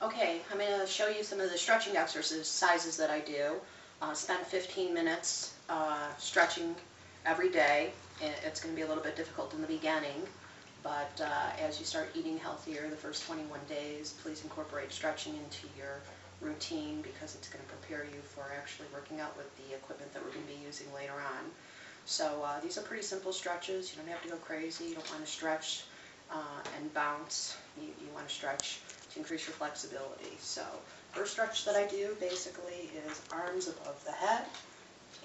Okay, I'm going to show you some of the stretching exercises that I do. Spend 15 minutes stretching every day. It's going to be a little bit difficult in the beginning, but as you start eating healthier the first 21 days, please incorporate stretching into your routine because it's going to prepare you for actually working out with the equipment that we're going to be using later on. So these are pretty simple stretches. You don't have to go crazy. You don't want to stretch and bounce. You want to stretch to increase your flexibility. So first stretch that I do basically is arms above the head,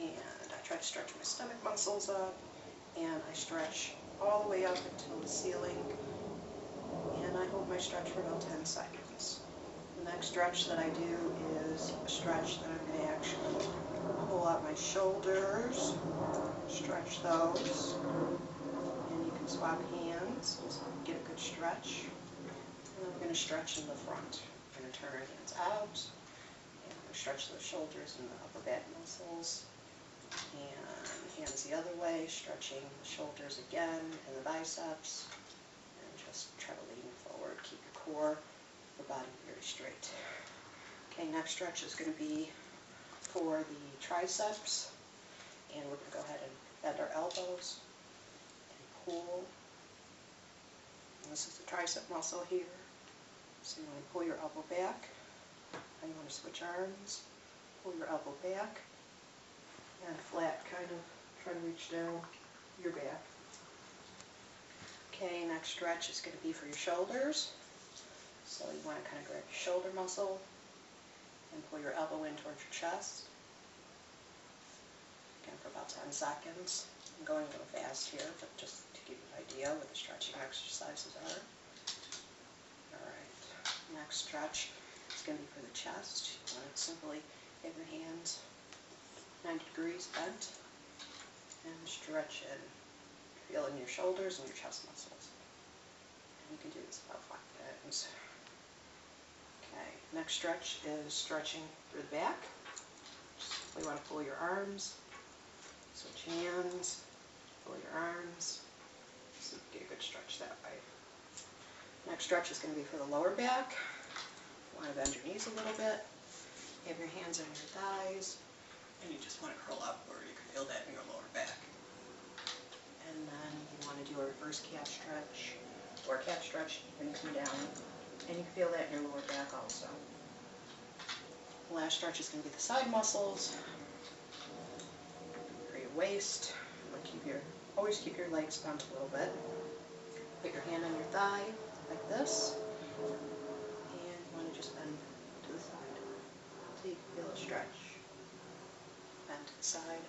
and I try to stretch my stomach muscles up, and I stretch all the way up until the ceiling, and I hold my stretch for about 10 seconds. The next stretch that I do is a stretch that I'm going to actually pull out my shoulders, stretch those, and you can swap hands, just get a good stretch. And then we're going to stretch in the front. We're going to turn our hands out, and we're going to stretch the shoulders and the upper back muscles, and hands the other way, stretching the shoulders again and the biceps, and just try to lean forward. Keep your core, your body very straight. Okay, next stretch is going to be for the triceps, and we're going to go ahead and bend our elbows and pull. And this is the tricep muscle here. So you want to pull your elbow back, and you want to switch arms, pull your elbow back, and flat kind of try to reach down your back. Okay, next stretch is going to be for your shoulders. So you want to kind of grab your shoulder muscle and pull your elbow in towards your chest. Again, for about 10 seconds. I'm going a little fast here, but just to give you an idea what the stretching exercises are. Next stretch is going to be for the chest. You want to simply have your hands 90 degrees bent and stretch in, feeling your shoulders and your chest muscles. And you can do this about 5 times. Okay, next stretch is stretching through the back. We want to pull your arms, switch hands, pull your arms, so you get a good stretch that way. Next stretch is going to be for the lower back. You want to bend your knees a little bit, have your hands on your thighs, and you just want to curl up where you can feel that in your lower back. And then you want to do a reverse calf stretch, or a calf stretch. You can come down, and you can feel that in your lower back also. The last stretch is going to be the side muscles, for your waist. You want to always keep your legs bent a little bit. Put your hand on your thigh, like this, and you want to just bend to the side until you can feel it stretch. Bend to the side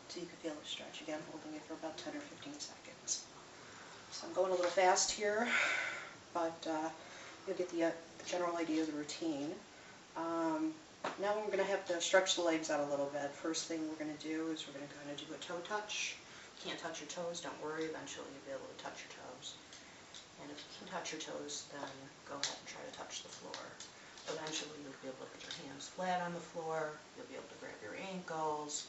until you can feel it stretch. Again, holding it for about 10 or 15 seconds. So I'm going a little fast here, but you'll get the general idea of the routine. Now we're going to have to stretch the legs out a little bit. First thing we're going to do is we're going to kind of do a toe touch. You can't touch your toes, don't worry, eventually you'll be able to touch your toes. And if you can touch your toes, then go ahead and try to touch the floor. Eventually you'll be able to put your hands flat on the floor, you'll be able to grab your ankles,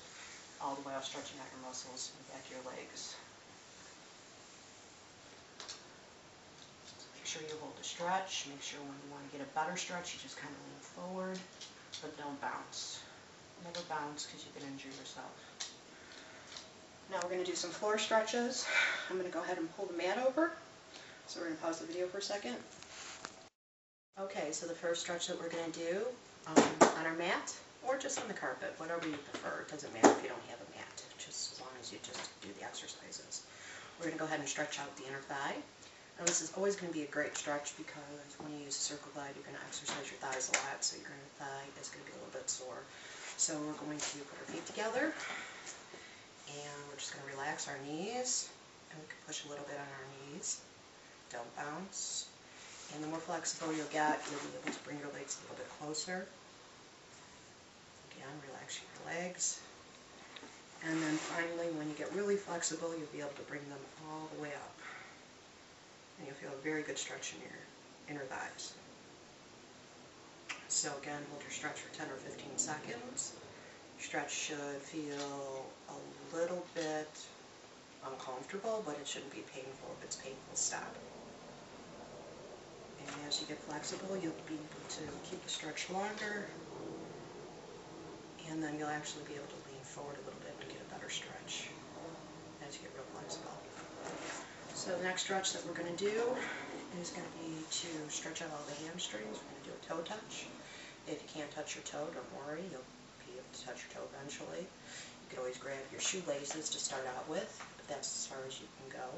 all the way off stretching out your muscles and back of your legs. So make sure you hold the stretch, make sure when you want to get a better stretch, you just kind of lean forward, but don't bounce. Never bounce because you can injure yourself. Now we're going to do some floor stretches. I'm going to go ahead and pull the mat over. So we're going to pause the video for a second. Okay, so the first stretch that we're going to do on our mat, or just on the carpet, whatever you prefer. It doesn't matter if you don't have a mat, just as long as you just do the exercises. We're going to go ahead and stretch out the inner thigh. Now this is always going to be a great stretch because when you use a circle glide, you're going to exercise your thighs a lot, so your inner thigh is going to be a little bit sore. So we're going to put our feet together, and we're just going to relax our knees, and we can push a little bit on our knees. Don't bounce. And the more flexible you'll get, you'll be able to bring your legs a little bit closer. Again, relaxing your legs. And then finally, when you get really flexible, you'll be able to bring them all the way up. And you'll feel a very good stretch in your inner thighs. So again, hold your stretch for 10 or 15 seconds. Your stretch should feel a little bit uncomfortable, but it shouldn't be painful. If it's painful, stop. And as you get flexible, you'll be able to keep the stretch longer, and then you'll actually be able to lean forward a little bit to get a better stretch as you get real flexible. So the next stretch that we're going to do is going to be to stretch out all the hamstrings. We're going to do a toe touch. If you can't touch your toe, don't worry, you'll be able to touch your toe eventually. You can always grab your shoelaces to start out with, but that's as far as you can go.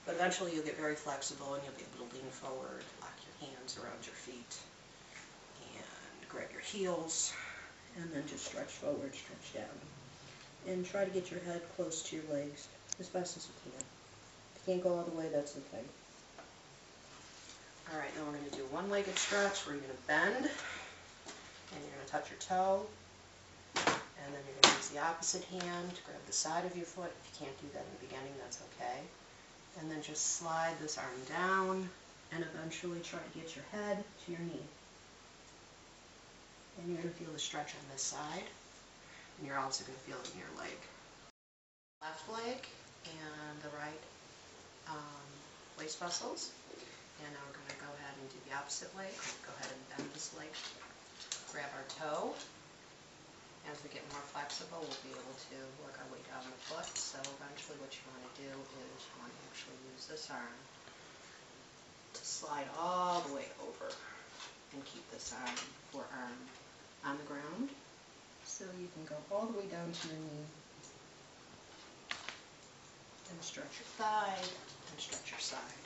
But eventually you'll get very flexible and you'll be able to lean forward, lock your hands around your feet, and grab your heels, and then just stretch forward, stretch down. And try to get your head close to your legs as best as you can. If you can't go all the way, that's okay. Alright, now we're going to do a one-legged stretch where you're going to bend, and you're going to touch your toe, and then you're going to use the opposite hand to grab the side of your foot. If you can't do that in the beginning, that's okay. And then just slide this arm down and eventually try to get your head to your knee. And you're going to feel the stretch on this side, and you're also going to feel it in your leg. Left leg and the right waist muscles. And now we're going to go ahead and do the opposite leg. Go ahead and bend this leg. Grab our toe. As we get more flexible, we'll be able to work our way down the foot. So eventually what you want to do is you want to actually use this arm to slide all the way over and keep this forearm on the ground. So you can go all the way down to your knee and stretch your thigh and stretch your side.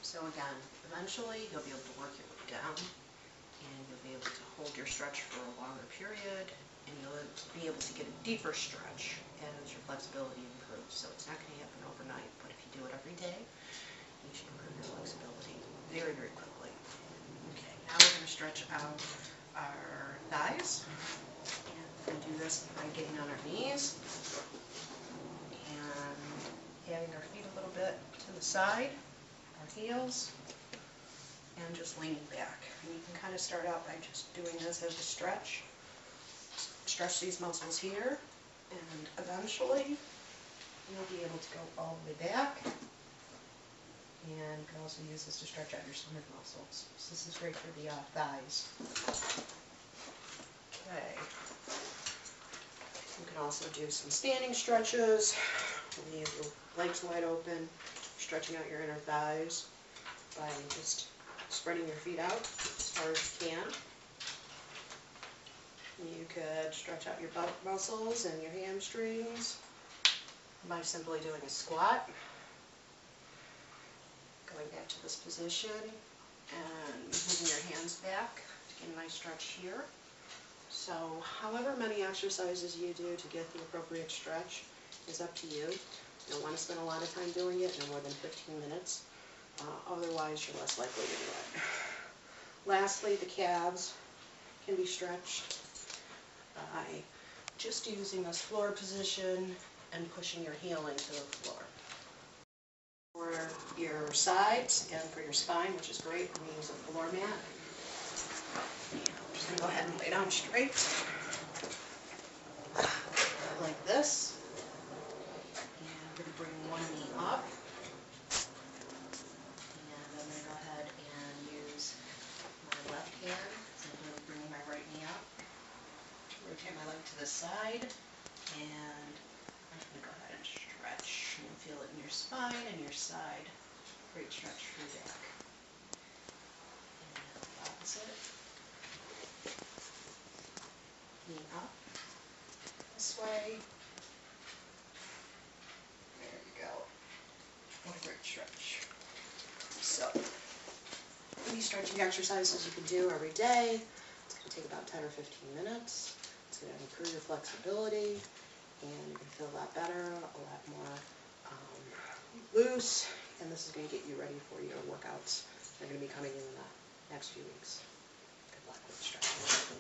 So again, eventually you'll be able to work your way down, and you'll be able to hold your stretch for a longer period, and you'll be able to get a deeper stretch as your flexibility improves. So it's not going to happen overnight, but if you do it every day, you should improve your flexibility very, very quickly. Okay, now we're going to stretch out our thighs, and we're going to do this by getting on our knees and having our feet a little bit to the side, our heels, and just leaning back. And you can kind of start out by just doing this as a stretch. Stretch these muscles here, and eventually you'll be able to go all the way back. And you can also use this to stretch out your stomach muscles. So this is great for the thighs. Okay. You can also do some standing stretches. Leave your legs wide open, stretching out your inner thighs by just spreading your feet out as far as you can. You could stretch out your butt muscles and your hamstrings by simply doing a squat. Going back to this position and moving your hands back to get a nice stretch here. So however many exercises you do to get the appropriate stretch is up to you. You don't want to spend a lot of time doing it, no more than 15 minutes. Otherwise, you're less likely to do it. Lastly, the calves can be stretched by just using this floor position and pushing your heel into the floor. For your sides and for your spine, which is great, we use a floor mat. And I'm just going to go ahead and lay down straight, like this. And I'm going to bring one knee up. And I'm going to go ahead and use my left hand. So I'm going to bring my right knee up. Rotate my leg to the side. And I'm going to go ahead and stretch. And you'll feel it in your spine and your side. Great stretch for your back. And the opposite. Knee up. This way. There you go. What a great stretch. So, these stretching exercises you can do every day. It's going to take about 10 or 15 minutes. It's going to improve your flexibility, and you're going to feel a lot better, a lot more loose, and this is going to get you ready for your workouts that are going to be coming in the next few weeks. Good luck with the stretching.